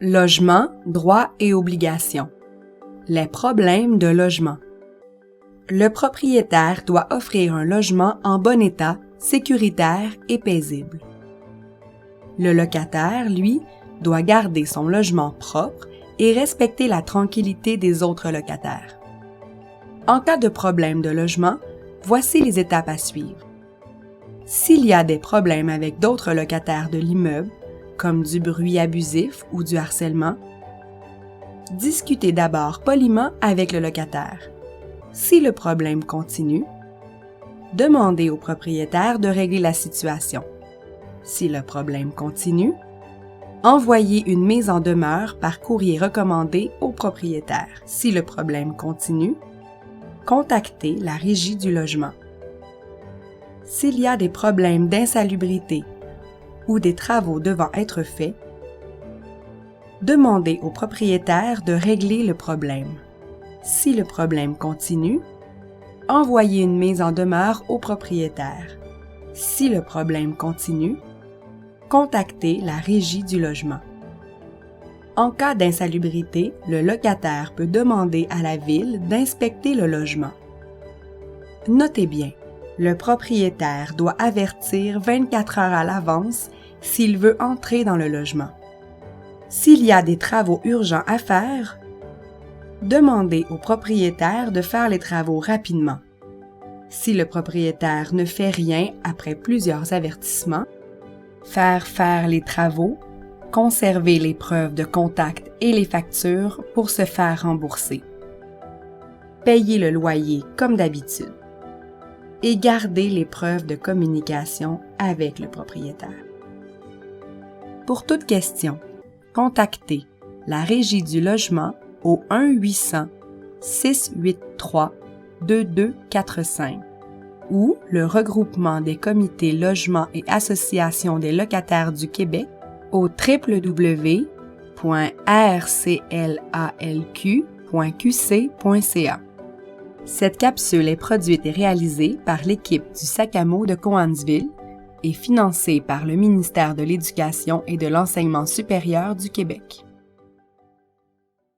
Logement, droits et obligations. Les problèmes de logement. Le propriétaire doit offrir un logement en bon état, sécuritaire et paisible. Le locataire, lui, doit garder son logement propre et respecter la tranquillité des autres locataires. En cas de problème de logement, voici les étapes à suivre. S'il y a des problèmes avec d'autres locataires de l'immeuble, comme du bruit abusif ou du harcèlement, discutez d'abord poliment avec le locataire. Si le problème continue, demandez au propriétaire de régler la situation. Si le problème continue, envoyez une mise en demeure par courrier recommandé au propriétaire. Si le problème continue, contactez la régie du logement. S'il y a des problèmes d'insalubrité ou des travaux devant être faits, demandez au propriétaire de régler le problème. Si le problème continue, envoyez une mise en demeure au propriétaire. Si le problème continue, contactez la régie du logement. En cas d'insalubrité, le locataire peut demander à la ville d'inspecter le logement. Notez bien, le propriétaire doit avertir 24 heures à l'avance s'il veut entrer dans le logement. S'il y a des travaux urgents à faire, demandez au propriétaire de faire les travaux rapidement. Si le propriétaire ne fait rien après plusieurs avertissements, faire les travaux, conserver les preuves de contact et les factures pour se faire rembourser. Payez le loyer comme d'habitude et gardez les preuves de communication avec le propriétaire. Pour toute question, contactez la Régie du logement au 1-800-683-2245 ou le regroupement des comités logements et associations des locataires du Québec au www.rclalq.qc.ca. Cette capsule est produite et réalisée par l'équipe du Sac-à-Mot de Cowansville et financée par le ministère de l'Éducation et de l'Enseignement supérieur du Québec.